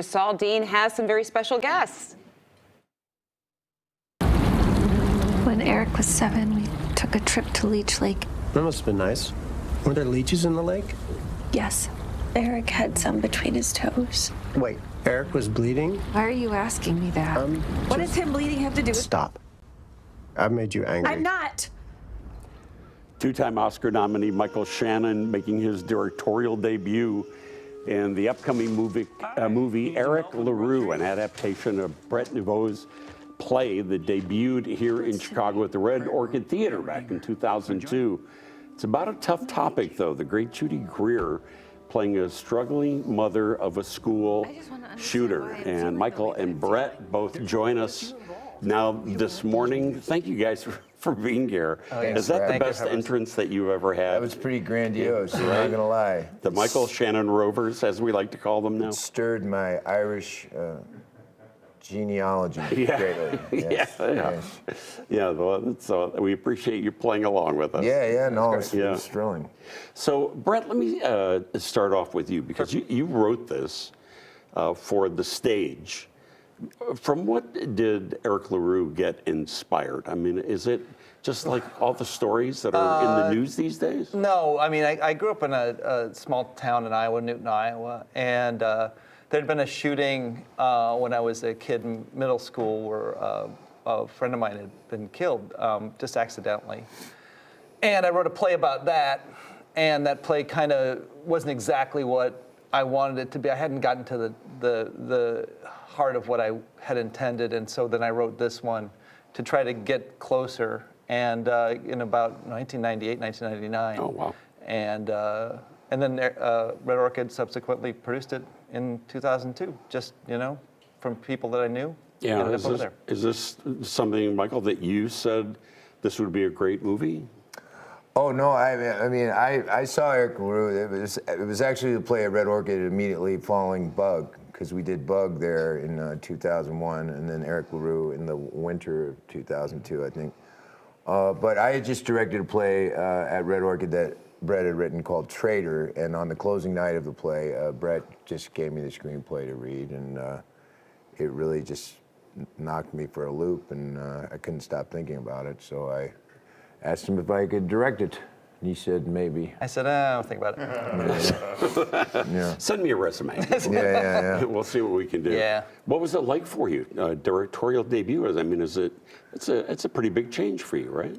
Saul Dean has some very special guests. When Eric was 7, we took a trip to Leech Lake. That must have been nice. Were there leeches in the lake? Yes, Eric had some between his toes. Wait, Eric was bleeding? Why are you asking me that? What does him bleeding have to do with... Stop. I've made you angry. I'm not. Two-time Oscar nominee Michael Shannon making his directorial debut in the upcoming movie Eric LaRue, an adaptation of Brett Neveu's play that debuted here in Chicago at the Red Orchid Theater back in 2002. It's about a tough topic, though. The great Judy Greer playing a struggling mother of a school shooter. And Michael and Brett both join us now this morning. Thank you guys for being here. Is that the best entrance that you've ever had? That was pretty grandiose, I'm not gonna lie. The Michael Shannon Rovers, as we like to call them now. It stirred my Irish genealogy greatly. Yes, Yeah, well, so we appreciate you playing along with us. No, it was thrilling. So, Brett, let me start off with you, because you wrote this for the stage. From what did Eric LaRue get inspired? I mean, is it just like all the stories that are in the news these days? No, I mean, I grew up in a small town in Iowa, Newton, Iowa, and there'd been a shooting when I was a kid in middle school where a friend of mine had been killed just accidentally. And I wrote a play about that, and that play kind of wasn't exactly what I wanted it to be. I hadn't gotten to the heart of what I had intended, and so then I wrote this one to try to get closer. And in about 1998, 1999. Oh, wow. And then Red Orchid subsequently produced it in 2002, just, from people that I knew. Yeah, is this something, Michael, that you said this would be a great movie? Oh no! I saw Eric LaRue. It was actually the play at Red Orchid immediately following Bug, because we did Bug there in 2001, and then Eric LaRue in the winter of 2002, I think. But I had just directed a play at Red Orchid that Brett had written called Traitor, and on the closing night of the play, Brett just gave me the screenplay to read, and it really just knocked me for a loop, and I couldn't stop thinking about it. So I asked him if I could direct it. And he said maybe. I said, I'll think about it. Yeah. Send me a resume. Yeah. We'll see what we can do. Yeah. What was it like for you? Directorial debut? I mean, it's a pretty big change for you, right?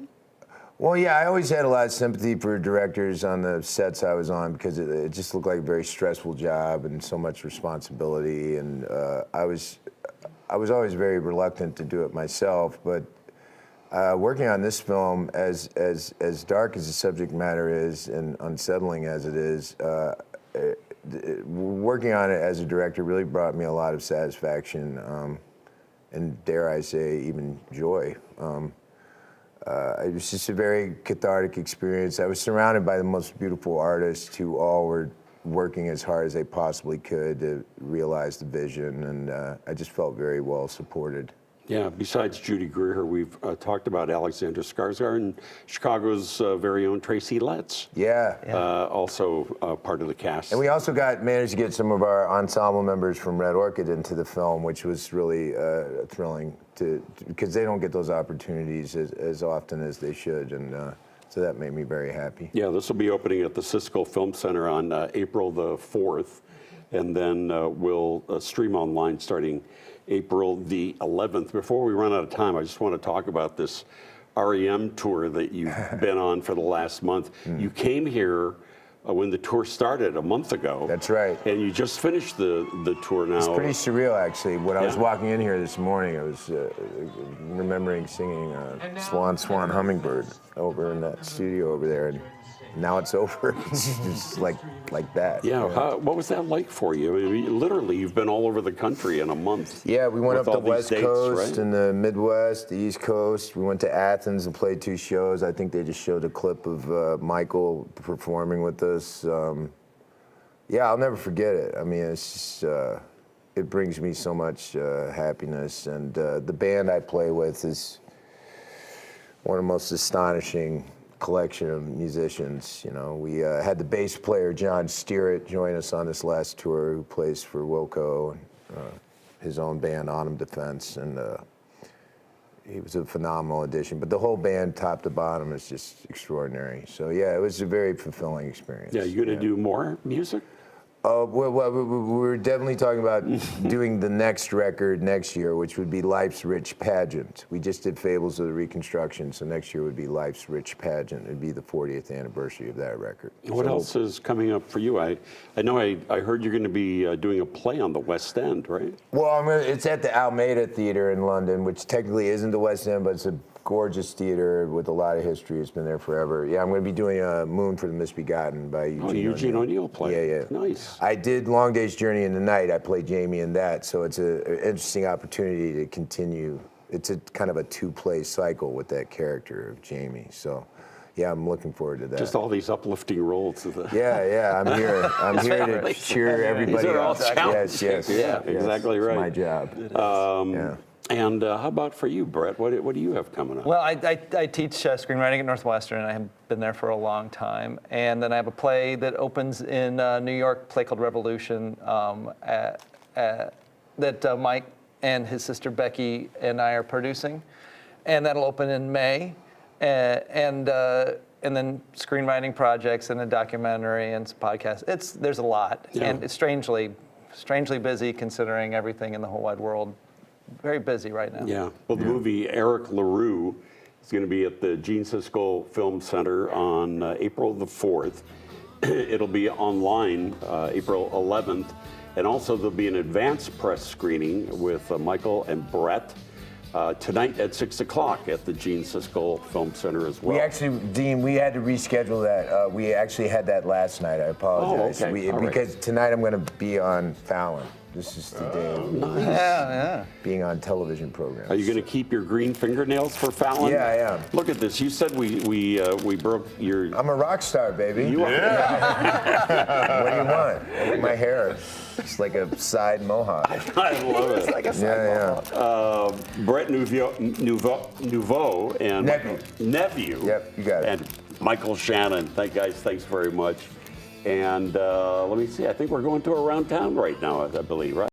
Well, yeah, I always had a lot of sympathy for directors on the sets I was on, because it just looked like a very stressful job and so much responsibility. And I was always very reluctant to do it myself, but working on this film, as dark as the subject matter is and unsettling as it is, working on it as a director really brought me a lot of satisfaction, and dare I say, even joy. It was just a very cathartic experience. I was surrounded by the most beautiful artists who all were working as hard as they possibly could to realize the vision, and I just felt very well supported. Yeah, besides Judy Greer, we've talked about Alexander Skarsgård and Chicago's very own Tracy Letts. Yeah. Also part of the cast. And we also managed to get some of our ensemble members from Red Orchid into the film, which was really thrilling, because they don't get those opportunities as often as they should, and so that made me very happy. Yeah, this will be opening at the Cisco Film Center on April the 4th, and then we'll stream online starting April the 11th. Before we run out of time, I just want to talk about this REM tour that you've been on for the last month. You came here when the tour started a month ago. That's right. And you just finished the tour now. It's pretty surreal, actually. When I was walking in here this morning, I was remembering singing Swan, Swan, Hummingbird over in that studio over there. And now it's over. It's just like that. Yeah, what was that like for you? I mean, literally, you've been all over the country in a month. Yeah, we went up the West dates, Coast right? and the Midwest, the East Coast. We went to Athens and played 2 shows. I think they just showed a clip of Michael performing with us. Yeah, I'll never forget it. I mean, it's just, it brings me so much happiness. And the band I play with is one of the most astonishing collection of musicians. You know, we had the bass player John Stearett join us on this last tour, who plays for Wilco. his own band, Autumn Defense, and he was a phenomenal addition. But the whole band, top to bottom, is just extraordinary. So yeah, it was a very fulfilling experience. Yeah, you going to do more music? We're definitely talking about doing the next record next year, which would be Life's Rich Pageant. We just did Fables of the Reconstruction, so next year would be Life's Rich Pageant. It'd be the 40th anniversary of that record. What else is coming up for you? I know I heard you're going to be doing a play on the West End, right? Well, it's at the Almeida Theatre in London, which technically isn't the West End, but it's a gorgeous theater with a lot of history. It's been there forever. Yeah, I'm going to be doing Moon for the Misbegotten by Eugene O'Neill play. Yeah. Nice. I did Long Day's Journey in the Night. I played Jamie in that, so it's an interesting opportunity to continue. It's a kind of a two-play cycle with that character of Jamie. So, yeah, I'm looking forward to that. Just all these uplifting roles. Yeah, I'm here. I'm here to cheer everybody These are all up. challenges. Yes. Yeah, exactly right. It's my job. Yeah. And how about for you, Brett? What do you have coming up? Well, I teach screenwriting at Northwestern, and I have been there for a long time. And then I have a play that opens in New York, a play called Revolution, that Mike and his sister Becky and I are producing. And that'll open in May. And then screenwriting projects and a documentary and some podcasts. There's a lot. Yeah. And it's strangely busy considering everything in the whole wide world. Very busy right now. Yeah. Well, the movie Eric LaRue is going to be at the Gene Siskel Film Center on April the 4th. It'll be online April 11th. And also there'll be an advanced press screening with Michael and Brett tonight at 6 o'clock at the Gene Siskel Film Center as well. We actually, Dean, we had to reschedule that. We actually had that last night. I apologize. Oh, okay. All right. Because tonight I'm going to be on Fallon. This is the day of Nice. Yeah. being on television programs. Are you going to keep your green fingernails for Fallon? Yeah, I am. Look at this. You said we broke your. I'm a rock star, baby. You are. What do you want? Look at my hair. It's like a side mohawk. I love it. Like a side ball. Brett Nouveau and Nephew. Yep, you got it. And Michael Shannon. Thanks very much. And let me see. I think we're going to Around Town right now, I believe, right?